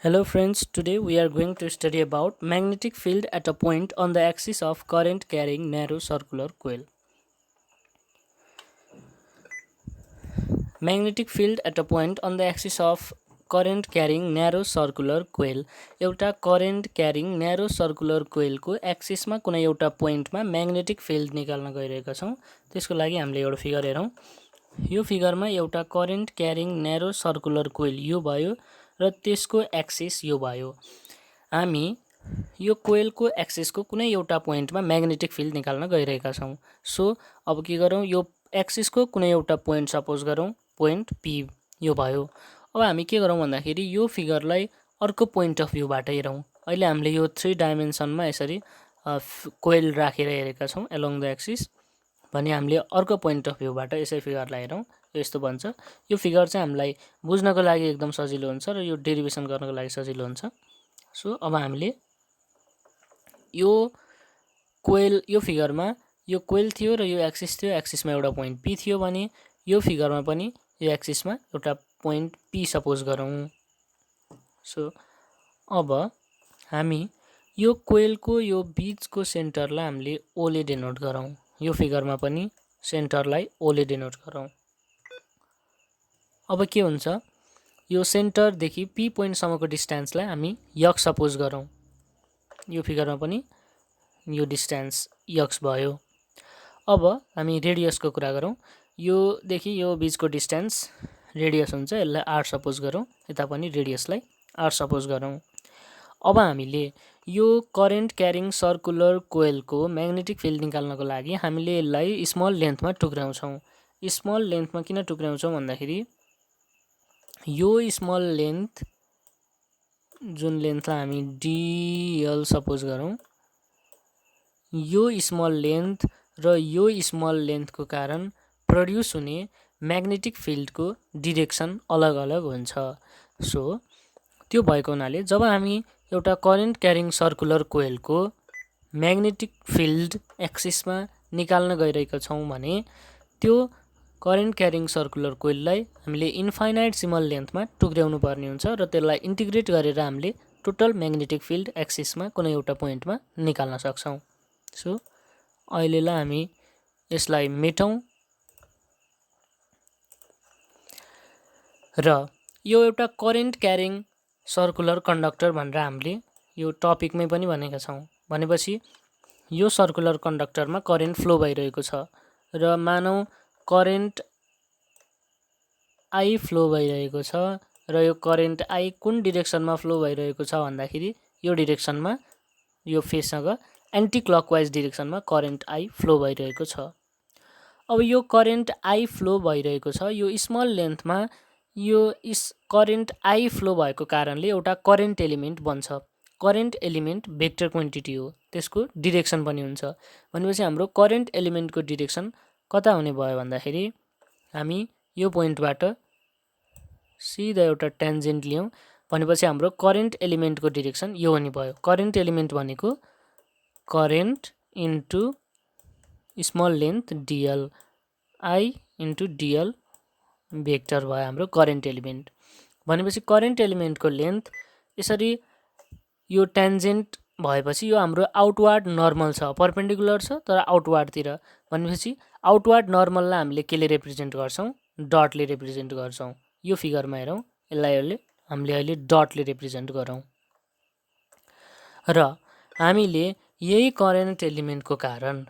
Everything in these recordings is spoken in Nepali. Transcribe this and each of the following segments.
Hello friends, today we are going to study about magnetic field at a point on the axis of current carrying narrow circular coil. Magnetic field at a point on the axis of current carrying narrow circular coil. एउटा current carrying narrow circular coil को एक्सिसमा कुनै एउटा पोइन्टमा म्याग्नेटिक फिल्ड निकाल्न गइरहेका छौं। त्यसको लागि हामीले एउटा फिगर हेरौं। यो फिगरमा एउटा current carrying narrow circular coil यो भयो र त्यसको एक्सिस यो भयो। हामी यो कोइलको एक्सिसको कुनै एउटा पोइन्टमा म्याग्नेटिक फिल्ड निकाल्न गइरहेका छौं। सो अब के गरौं, यो एक्सिसको कुनै एउटा पोइन्ट सपोज गरौं, पोइन्ट पी यो भयो। अब हामी के गरौं भन्दाखेरि यो फिगरलाई अर्को पोइन्ट अफ भ्यूबाट हेरौं। अहिले हामीले यो 3 डाइमेन्सनमा यसरी कोइल राखेर हेरेका छौं अलोङ द एक्सिस। भने हामीले अर्को पोइन्ट अफ भ्यूबाट यसै फिगरलाई हेरौं, यस्तो बन्छ। यो फिगर चाहिँ हामीलाई बुझ्नको लागि एकदम सजिलो हुन्छ र यो डेरिभेसन गर्नको लागि सजिलो हुन्छ। सो अब हामीले यो कोइल यो फिगरमा यो कोइल थियो र यो एक्सिस थियो, एक्सिसमा एउटा पोइन्ट पी थियो भने यो फिगरमा पनि यो एक्सिसमा एउटा पोइन्ट पी सपोज गरौँ। सो अब हामी यो कोइलको यो बीचको सेन्टरलाई हामीले ओ ले डिनोट गरौँ। यो फिगरमा पनि सेन्टरलाई ओ ले डिनोट गरौँ। अब के हुन्छ, यो सेन्टरदेखि पी पोइन्टसम्मको डिस्टेन्सलाई हामी यक्स सपोज गरौँ। यो फिगरमा पनि यो डिस्टेन्स यक्स भयो। अब हामी रेडियसको कुरा गरौँ। यो देखि यो बीचको डिस्टेन्स रेडियस हुन्छ, यसलाई आर सपोज गरौँ। यता पनि रेडियसलाई आर सपोज गरौँ। अब हामीले यो करेन्ट क्यारिङ सर्कुलर कोइलको म्याग्नेटिक फिल्ड निकाल्नको लागि हामीले यसलाई स्मल लेन्थमा टुक्राउँछौँ। स्मल लेन्थमा किन टुक्राउँछौँ भन्दाखेरि यो स्मल लेन्थ जुन लेन्थलाई हामी डिएल सपोज गरौँ, यो स्मल लेन्थ र यो स्मल लेन्थको कारण प्रड्युस हुने म्याग्नेटिक फिल्डको डिरेक्सन अलग अलग हुन्छ। सो त्यो भएको हुनाले जब हामी एउटा करेन्ट क्यारिङ सर्कुलर कोइलको म्याग्नेटिक फिल्ड एक्सिसमा निकाल्न गइरहेका छौँ भने त्यो करेन्ट क्यारिङ सर्कुलर कोइललाई हामीले इन्फाइनाइट स्मल लेन्थमा टुक्र्याउनु पर्ने हुन्छ र त्यसलाई इन्टिग्रेट गरेर हामीले टोटल म्याग्नेटिक फिल्ड एक्सिसमा कुनै एउटा पोइन्टमा निकाल्न सक्छौँ। सो अहिलेलाई हामी यसलाई मेटौँ र यो एउटा करेन्ट क्यारिङ सर्कुलर कन्डक्टर भनेर हामीले यो टपिकमै पनि भनेका छौँ। भनेपछि यो सर्कुलर कन्डक्टरमा करेन्ट फ्लो भइरहेको छ र मानौ करेन्ट आई फ्लो भइरहेको छ र यो करेन्ट आई कुन डिरेक्सनमा फ्लो भइरहेको छ भन्दाखेरि यो डिरेक्सनमा यो फेससँग एन्टी क्लकवाइज डिरेक्सनमा करेन्ट आई फ्लो भइरहेको छ। अब यो करेन्ट आई फ्लो भइरहेको छ, यो स्मल लेन्थमा यो करेन्ट आई फ्लो भएको कारणले एउटा करेन्ट एलिमेन्ट बन्छ। करेन्ट एलिमेन्ट भेक्टर क्वान्टिटी हो, त्यसको डिरेक्सन पनि हुन्छ। भनेपछि हाम्रो करेन्ट एलिमेन्टको डिरेक्सन कता हुने भयो भन्दाखेरि हामी यो पोइन्टबाट सिधा एउटा ट्यान्जेन्ट लियौँ भनेपछि हाम्रो करेन्ट एलिमेन्टको डिरेक्सन यो हुने भयो। करेन्ट एलिमेन्ट भनेको current into small length DL, I into DL vector भयो हाम्रो करेन्ट एलिमेन्ट। भनेपछि करेन्ट एलिमेन्टको लेन्थ यसरी यो ट्यान्जेन्ट भएपछि यो हाम्रो आउटवार्ड नर्मल छ, परपेन्डिकुलर छ तर आउटवार्डतिर। भनेपछि आउटवार्ड नर्मललाई हामीले केले रिप्रेजेन्ट गर्छौँ, डटले रिप्रेजेन्ट गर्छौँ। यो फिगरमा हेरौँ, यसलाई हामीले अहिले डटले रिप्रेजेन्ट गरौँ र हामीले यही करेन्ट एलिमेन्टको कारण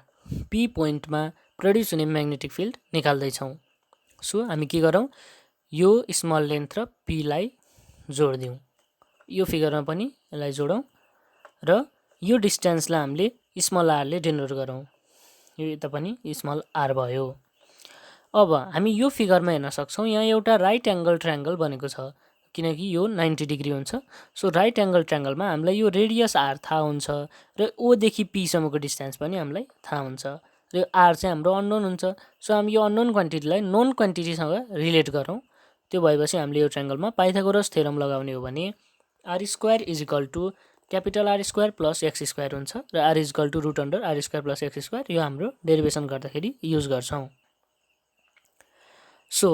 पी पोइन्टमा प्रड्युस हुने म्याग्नेटिक फिल्ड निकाल्दैछौँ। सो हामी के गरौँ, यो स्मल लेन्थ र पीलाई जोडिदिउँ। यो फिगरमा पनि यसलाई जोडौँ र यो डिस्टेन्सलाई हामीले स्मल आरले डिनोट गरौँ। यो यता पनि स्मल आर भयो। अब हामी यो फिगरमा हेर्न सक्छौँ, यहाँ एउटा राइट एङ्गल ट्रायङ्गल बनेको छ किनकि यो 90 डिग्री हुन्छ। सो राइट एङ्गल ट्रायङ्गलमा हामीलाई यो रेडियस आर थाहा हुन्छ र ओदेखि पीसम्मको डिस्टेन्स पनि हामीलाई थाहा हुन्छ र आर चाहिँ हाम्रो अननोन हुन्छ। सो हामी यो अननोन क्वान्टिटीलाई नोन क्वान्टिटीसँग रिलेट गरौँ। त्यो भएपछि हामीले यो ट्रायङ्गलमा पाइथागोरस थ्योरम लगाउने हो भने r square is equal to capital r square plus x square हुन्छ र r is equal to root under r square plus x square, यो हाम्रो डेरिभेसन गर्दाखेरि युज गर्छौँ। सो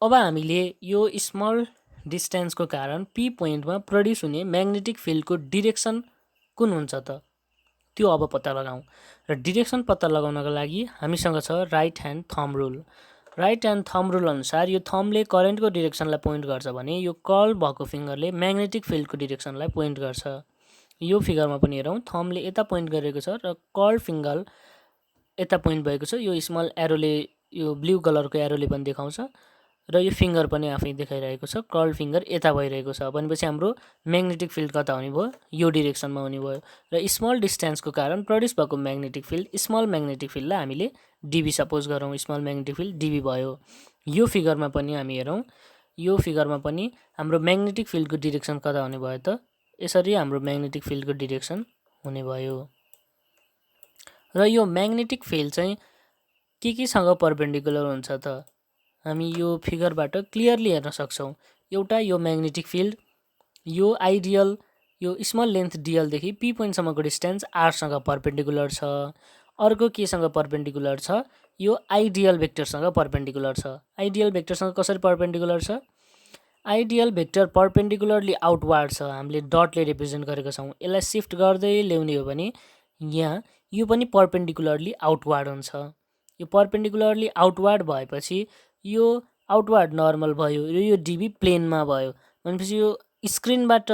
अब हामीले यो स्मल डिस्टेन्सको कारण पी पोइन्टमा प्रड्युस हुने म्याग्नेटिक फिल्डको डिरेक्सन कुन हुन्छ त त्यो अब पत्ता लगाउँ। र डिरेक्सन पत्ता लगाउनको लागि हामीसँग छ right hand thumb rule. Right hand thumb rule अनुसार यो थम्बले करेन्टको डिरेक्सनलाई पोइन्ट गर्छ भने यो कर्ल भएको फिङ्गरले म्याग्नेटिक फिल्डको डिरेक्सनलाई पोइन्ट गर्छ। यो फिगरमा पनि हेरौँ, थम्बले यता पोइन्ट गरेको छ र कर्ल फिङ्गर यता पोइन्ट भएको छ। यो स्मल एरोले, यो ब्लू कलरको एरोले पनि देखाउँछ र यो फिङ्गर पनि आफै देखाइरहेको छ, कर्ल फिङ्गर यता भइरहेको छ। भनेपछि हाम्रो म्याग्नेटिक फिल्ड कता हुने भयो, यो डिरेक्सनमा हुने भयो। र स्मल डिस्टेन्सको कारण प्रड्युस भएको म्याग्नेटिक फिल्ड, स्मल म्याग्नेटिक फिल्डलाई हामीले डिबी सपोज गरौँ, स्मल म्याग्नेटिक फिल्ड डिबी भयो। यो फिगरमा पनि हामी हेरौँ, यो फिगरमा पनि हाम्रो म्याग्नेटिक फिल्डको डिरेक्सन कता हुने भयो त यसरी हाम्रो म्याग्नेटिक फिल्डको डिरेक्सन हुने भयो। र यो म्याग्नेटिक फिल्ड चाहिँ केसँग परपेन्डिकुलर हुन्छ त हामी यो फिगरबाट क्लियरली हेर्न सक्छौँ। एउटा यो म्याग्नेटिक फिल्ड, यो आइडियल, यो स्मल लेन्थ डिएलदेखि पी पोइन्टसम्मको डिस्टेन्स आरसँग परपेन्डिकुलर छ। अर्को केसँग परपेन्डिकुलर छ, यो आइडियल भेक्टरसँग परपेन्डिकुलर छ। आइडियल भेक्टरसँग कसरी परपेन्डिकुलर छ, आइडियल भेक्टर परपेन्डिकुलरली आउटवार्ड छ, हामीले डटले रिप्रेजेन्ट गरेका छौँ। यसलाई सिफ्ट गर्दै ल्याउने हो भने यहाँ यो पनि परपेन्डिकुलरली आउटवार्ड हुन्छ। यो परपेन्डिकुलरली आउटवार्ड भएपछि यो आउटवार्ड नर्मल भयो र यो डिबी प्लेनमा भयो। भनेपछि यो स्क्रिनबाट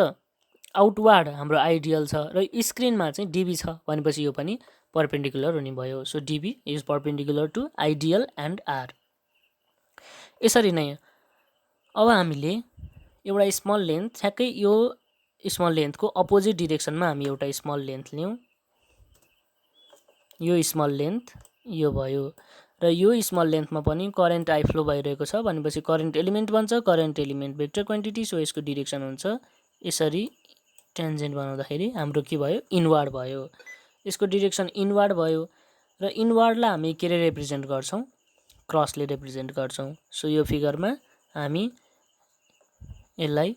आउटवार्ड हाम्रो आइडियल छ र स्क्रिनमा चाहिँ डिबी छ, भनेपछि यो पनि परपेन्डिकुलर हुने भयो। So dB is perpendicular to ideal and r. यसरी नै अब हामीले एउटा स्मल लेन्थ, ठ्याक्कै यो स्मल लेन्थको अपोजिट डिरेक्सनमा हामी एउटा स्मल लेन्थ लियौँ। यो स्मल लेन्थ यो भयो र यो स्मल लेन्थमा पनि करेन्ट आइफ्लो भइरहेको छ, भनेपछि करेन्ट एलिमेन्ट बन्छ। Current element vector quantity, so यसको डिरेक्सन हुन्छ यसरी। टेन्जेन्ट बनाउँदाखेरि हाम्रो के भयो, इनवार्ड भयो। यसको डिरेक्सन इनवार्ड भयो र इनवार्डलाई हामी के रे रिप्रेजेन्ट गर्छौँ, क्रसले रिप्रेजेन्ट गर्छौँ। सो यो फिगरमा हामी यसलाई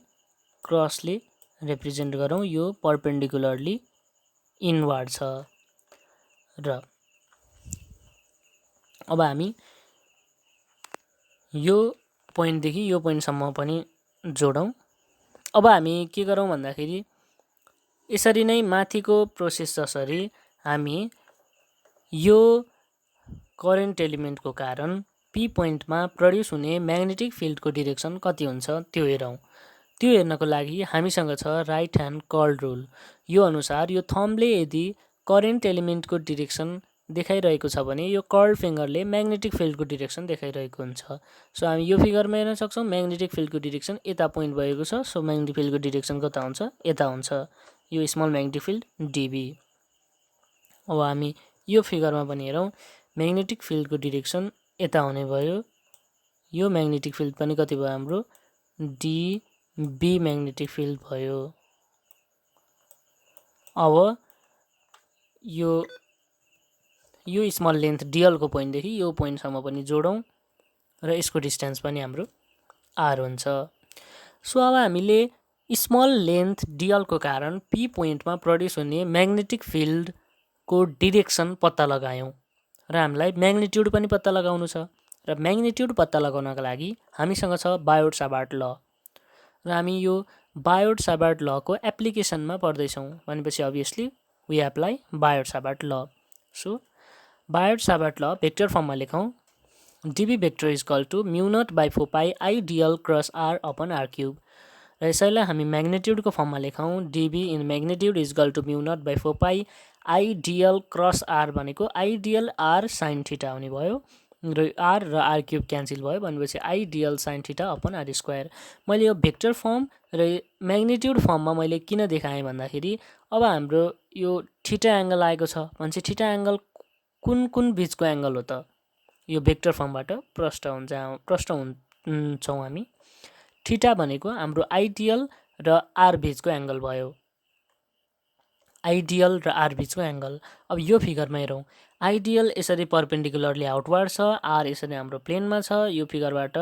क्रसले रिप्रेजेन्ट गरौँ। यो परपेन्डिकुलरली इनवार्ड छ। र अब हामी यो पोइन्टदेखि यो पोइन्टसम्म पनि जोडौँ। अब हामी के गरौँ भन्दाखेरि यसरी नै माथिको प्रोसेस जसरी हामी यो करेन्ट एलिमेन्टको कारण पी पोइन्टमा प्रड्युस हुने म्याग्नेटिक फिल्डको डिरेक्सन कति हुन्छ त्यो हेरौँ। त्यो हेर्नको लागि हामीसँग छ राइट ह्यान्ड कर्ल रुल। यो अनुसार यो थम्बले यदि करेन्ट एलिमेन्टको डिरेक्सन देखाइरहेको छ भने यो कर्ल फिङ्गरले म्याग्नेटिक फिल्डको डिरेक्सन देखाइरहेको हुन्छ। सो हामी यो फिगरमा हेर्न सक्छौँ, म्याग्नेटिक फिल्डको डिरेक्सन यता पोइन्ट भएको छ। सो म्याग्नेटिक फिल्डको डिरेक्सन कता हुन्छ, यता हुन्छ। यो स्मल म्याग्नेटिक फिल्ड डिबी। अब हामी यो फिगरमा पनि हेरौँ, म्याग्नेटिक फिल्डको डिरेक्सन यता हुने भयो। यो म्याग्नेटिक फिल्ड पनि कति भयो हाम्रो, डिबी म्याग्नेटिक फिल्ड भयो। अब यो स्मल लेन्थ डिएलको पोइन्टदेखि यो पोइन्टसम्म पनि जोडौँ र यसको डिस्टेन्स पनि हाम्रो आर हुन्छ। सो अब हामीले स्मल लेन्थ डिएलको कारण पी पोइन्टमा प्रड्युस हुने म्याग्नेटिक फिल्डको डिरेक्सन पत्ता लगायौँ र हामीलाई म्याग्निट्युड पनि पत्ता लगाउनु छ। र म्याग्निट्युड पत्ता लगाउनका लागि हामीसँग छ बायोट-सावर्ट ल। र हामी यो बायोट-सावर्ट लको एप्लिकेसनमा पढ्दैछौँ, भनेपछि obviously we apply Biot Savart law. So Biot Savart law vector फर्ममा लेखौँ, dB vector is equal to mu naught by 4 pi I dl cross r upon r cube. र यसैलाई हामी म्याग्निट्युडको फर्ममा लेखौँ, dB in magnitude is equal to mu naught by 4 pi I dl cross r भनेको I dl r sine theta हुने भयो र आर क्युब क्यान्सल भयो, भनेपछि I dl sine theta upon r square. मैले यो भेक्टर फर्म र म्याग्निट्युड फर्ममा मैले किन देखाएँ भन्दाखेरि अब हाम्रो यो थीटा एङ्गल आएको छ भनेपछि थीटा एङ्गल कुन बिचको एङ्गल हो त, यो भेक्टर फर्मबाट प्रष्ट हुन्छौँ हामी। थीटा भनेको हाम्रो आइडियल र आर बिचको एङ्गल भयो, आइडियल र आर बिचको एङ्गल। अब यो फिगरमा हेरौँ, आइडियल यसरी परपेन्डिकुलरली आउटवार्ड छ, आर यसरी हाम्रो प्लेनमा छ। यो फिगरबाट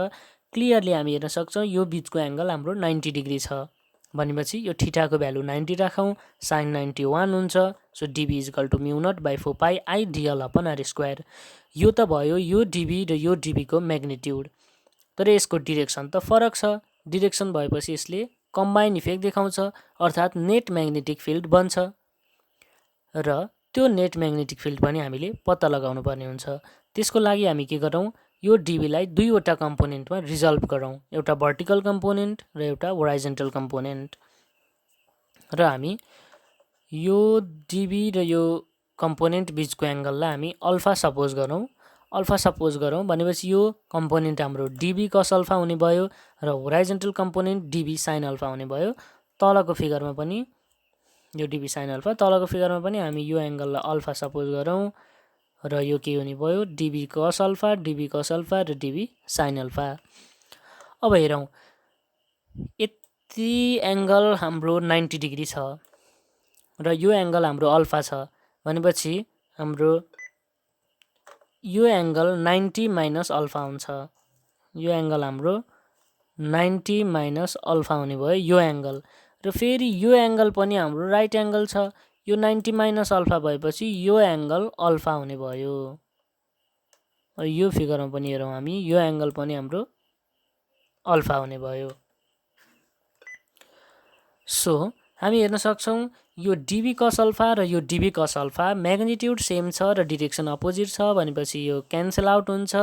क्लियरली हामी हेर्न सक्छौँ यो बिचको एङ्गल हाम्रो 90 डिग्री छ, भनेपछि यो थीटाको भ्यालु 90 राखौँ, साइन 91 हुन्छ। So dB is equal to mu naught by 4 pi I dl upon r square. यो त भयो यो डिबी र यो डिबीको म्याग्निट्युड, तर यसको डिरेक्सन त फरक छ। डिरेक्सन भएपछि यसले कम्बाइन इफेक्ट देखाउँछ, अर्थात् नेट म्याग्नेटिक फिल्ड बन्छ र त्यो नेट म्याग्नेटिक फिल्ड पनि हामीले पत्ता लगाउनु पर्ने हुन्छ। त्यसको लागि हामी के गरौँ, यो डिबीलाई दुईवटा कम्पोनेन्टमा रिजल्भ गरौँ, एउटा भर्टिकल कम्पोनेन्ट र एउटा होराइजन्टल कम्पोनेन्ट। र हामी यो डिबी र यो कम्पोनेन्ट बिचको एङ्गललाई हामी अल्फा सपोज गरौँ भनेपछि यो कम्पोनेन्ट हाम्रो डिबी कस अल्फा हुने भयो र होराइजन्टल कम्पोनेन्ट डिबी साइन अल्फा हुने भयो। तलको फिगरमा पनि यो डिबी साइन अल्फा, तलको फिगरमा पनि हामी यो एङ्गललाई अल्फा सपोज गरौँ र यो के हुने भयो, डिबी कस अल्फा र डिबी साइन अल्फा। अब हेरौँ, यति एङ्गल हाम्रो 90 डिग्री छ र यो एङ्गल हाम्रो अल्फा छ भनेपछि हाम्रो यो एङ्गल 90 माइनस अल्फा हुन्छ। यो एङ्गल हाम्रो 90 माइनस अल्फा हुने भयो यो एङ्गल। र फेरि यो एङ्गल पनि हाम्रो राइट एङ्गल छ, यो 90 माइनस अल्फा भएपछि यो एङ्गल अल्फा हुने भयो। यो फिगरमा पनि हेरौँ हामी, यो एङ्गल पनि हाम्रो अल्फा हुने भयो। सो हामी हेर्न सक्छौँ यो डिबी कस अल्फा र यो डिबी कस अल्फा म्याग्निट्युड सेम छ र डिरेक्सन अपोजिट छ भनेपछि यो क्यान्सल आउट हुन्छ।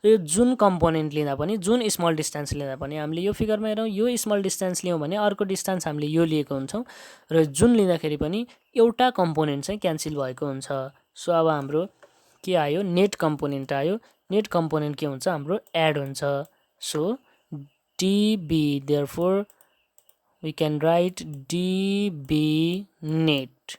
र यो जुन कम्पोनेन्ट लिँदा पनि, जुन स्मल डिस्टेन्स लिँदा पनि हामीले यो फिगरमा हेरौँ, यो स्मल डिस्टेन्स लियौँ भने अर्को डिस्टेन्स हामीले यो लिएको हुन्छौँ र जुन लिँदाखेरि पनि एउटा कम्पोनेन्ट चाहिँ क्यान्सल भएको हुन्छ। सो अब हाम्रो के आयो, नेट कम्पोनेन्ट आयो। नेट कम्पोनेन्ट के हुन्छ, हाम्रो एड हुन्छ। So dB, therefore we can write db net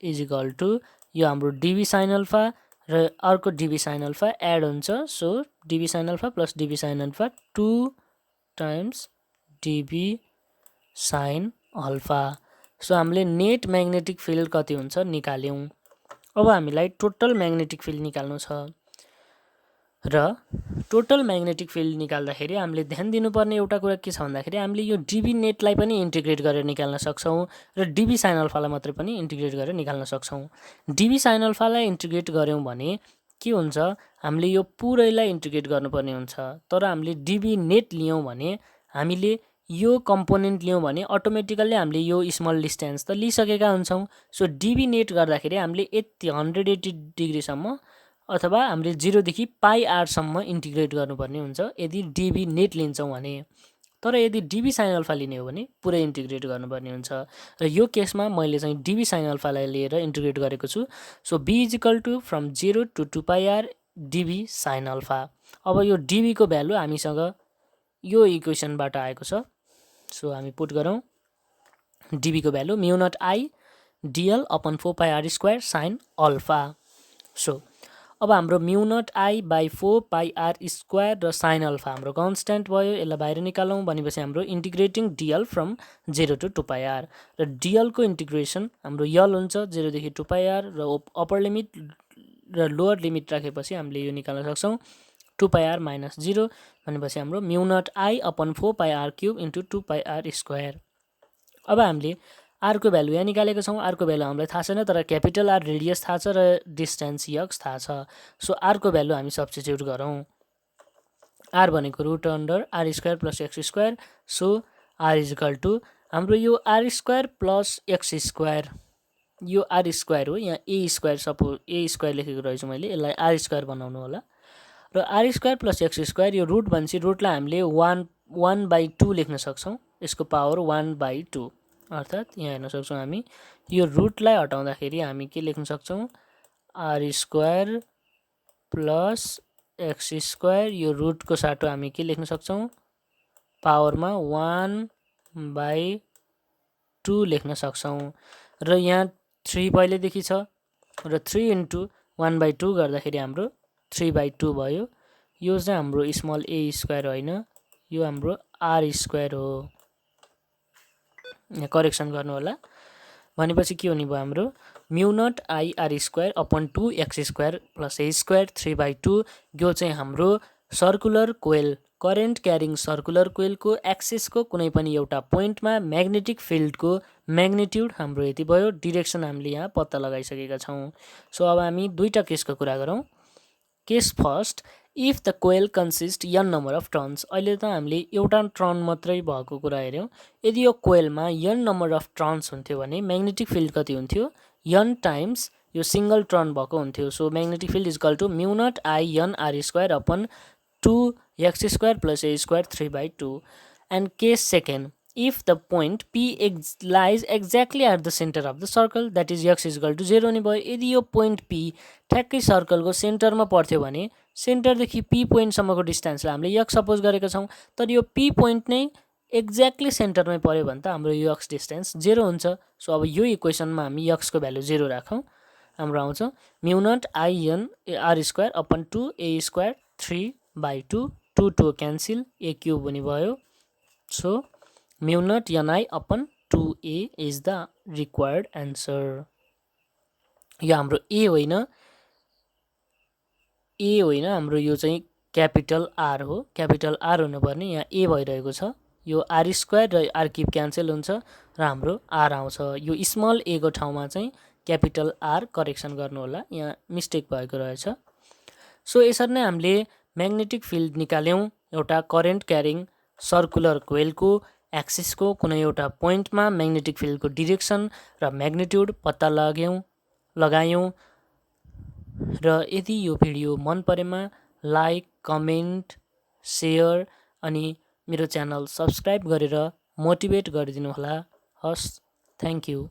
is equal to यो हाम्रो db sin अल्फा र अर्को db sin अल्फा एड हुन्छ। So db sin alpha plus db sin alpha 2 times db sin alpha. So हामीले नेट म्याग्नेटिक फिल्ड कति हुन्छ निकाल्यौँ। अब हामीलाई टोटल म्याग्नेटिक फिल्ड निकाल्नु छ र टोटल म्याग्नेटिक फिल्ड निकाल्दाखेरि हामीले ध्यान दिनुपर्ने एउटा कुरा के छ भन्दाखेरि हामीले यो डिबी नेटलाई पनि इन्टिग्रेट गरेर निकाल्न सक्छौँ र डिबी साइन अल्फालाई मात्रै पनि इन्टिग्रेट गरेर निकाल्न सक्छौँ। डिबी साइन अल्फालाई इन्टिग्रेट गऱ्यौँ भने के हुन्छ, हामीले यो पुरैलाई इन्टिग्रेट गर्नुपर्ने हुन्छ। तर हामीले डिबी नेट लियौँ भने, हामीले यो कम्पोनेन्ट लियौँ भने अटोमेटिकल्ली हामीले यो स्मल डिस्टेन्स त लिइसकेका हुन्छौँ। सो डिबी नेट गर्दाखेरि हामीले यति 180 डिग्रीसम्म अथवा हामीले 0 देखि पाई आरसम्म इन्टिग्रेट गर्नुपर्ने हुन्छ यदि डिबी नेट लिन्छौँ भने। तर यदि डिबी साइन अल्फा लिने हो भने पुरै इन्टिग्रेट गर्नुपर्ने हुन्छ र यो केसमा मैले चाहिँ डिबी साइन अल्फालाई लिएर इन्टिग्रेट गरेको छु। So B is equal to from 0 to 2 pi r dB sine alpha. अब यो डिबीको भ्यालु हामीसँग यो इक्वेसनबाट आएको छ। सो हामी पुट गरौँ, डिबीको value mu naught I dl upon 4 pi r square sine alpha. So अब हाम्रो mu naught I by 4 pi r square र साइन अल्फा हाम्रो कन्स्ट्यान्ट भयो। यसलाई बाहिर निकालौँ भनेपछि हाम्रो integrating dl from 0 to 2 pi r र डिएलको इन्टिग्रेसन हाम्रो यल हुन्छ 0 देखि 2 पाई आर र अप्पर लिमिट र लोअर लिमिट राखेपछि हामीले यो निकाल्न सक्छौँ 2 पाई आर माइनस 0 भनेपछि हाम्रो mu naught I upon 4 pi r cube into 2 pi r square. अब हामीले आरको भ्यालु यहाँ निकालेको छौँ। आरको भ्यालु हामीलाई थाहा छैन, तर क्यापिटल आर रेडियस थाहा छ र डिस्टेन्स यक्स थाहा छ। सो आरको भ्यालु हामी सब्स्टिट्युट गरौँ। आर भनेको root under r square plus x square. So r is equal to हाम्रो यो r square plus x square, यो आर स्क्वायर हो, यहाँ a square suppose a square लेखेको रहेछु मैले, यसलाई आर स्क्वायर बनाउनु होला। र r square plus x square यो रुट भनेपछि रुटलाई हामीले 1/2 लेख्न सक्छौँ, यसको पावर 1/2 अर्थात् यहाँ हेर्न सक्छौँ हामी यो रुटलाई हटाउँदाखेरि हामी के लेख्न सक्छौँ, r square plus x square यो रुटको साटो हामी के लेख्न सक्छौँ, पावरमा 1/2 लेख्न सक्छौँ। र यहाँ 3 पहिलेदेखि छ र 3 इन्टु 1/2 गर्दाखेरि हाम्रो 3/2 भयो। यो चाहिँ हाम्रो स्मल ए स्क्वायर होइन, यो हाम्रो आर स्क्वायर हो। यहाँ करेक्सन गर्नु होला। भनेपछि के हुने भयो, हाम्रो mu naught I R square upon 2 x square plus A square 3/2। यो चाहिँ हाम्रो सर्कुलर कोइल, करेन्ट क्यारिङ सर्कुलर कोइलको एक्सिसको कुनै पनि एउटा पोइन्टमा म्याग्नेटिक फिल्डको म्याग्निट्युड हाम्रो यति भयो। डिरेक्सन हामीले यहाँ पत्ता लगाइसकेका छौँ। सो अब हामी दुईटा केसको कुरा गरौँ। Case first, if the coil consist n number of turns. अहिले त हामीले एउटा टर्न मात्रै भएको कुरा हेऱ्यौँ। यदि यो कोइलमा n नम्बर अफ टर्न्स हुन्थ्यो भने म्याग्नेटिक फिल्ड कति हुन्थ्यो, n टाइम्स यो सिङ्गल टर्न भएको हुन्थ्यो। So magnetic field is equal to mu naught I n r square upon 2x square plus a square 3/2। And case second, if the point P lies exactly at the center of the circle, that is x is equal to 0 हुने भयो। यदि यो पोइन्ट P ठ्याक्कै सर्कलको सेन्टरमा पर्थ्यो भने सेन्टरदेखि P पोइन्टसम्मको डिस्टेन्सलाई हामीले x सपोज गरेका छौँ, तर यो P पोइन्ट नै एक्ज्याक्टली सेन्टरमै पऱ्यो भने त हाम्रो यो x डिस्टेन्स 0 हुन्छ। सो अब यो इक्वेसनमा हामी x को भ्यालु 0 राखौँ, हाम्रो आउँछ म्यु naught I n r square upon 2a square 3/2, 2 cancel, a cube हुने भयो। सो म्यु not ni upon 2a is the required answer. यो हाम्रो ए होइन, हाम्रो यो चाहिँ क्यापिटल आर हो, क्यापिटल आर हुनुपर्ने, यहाँ ए भइरहेको छ। यो आर स्क्वायर र आर क्युब क्यान्सल हुन्छ र हाम्रो आर आउँछ। यो स्मल ए को ठाउँमा चाहिँ क्यापिटल आर करेक्सन गर्नु होला, यहाँ मिस्टेक भएको रहेछ। सो यसरी नै हामीले म्याग्नेटिक फिल्ड निकाल्यौँ एउटा करेन्ट क्यारिङ सर्कुलर कोइलको एक्सिसको कुनै एउटा पोइन्टमा म्याग्नेटिक फिल्डको डिरेक्सन र म्याग्निट्युड पत्ता लगायौँ। र यदि यो भिडियो मन परेमा लाइक, कमेन्ट, सेयर अनि मेरो च्यानल सब्सक्राइब गरेर मोटिभेट गरिदिनु होला। हस्, थ्याङ्क यू।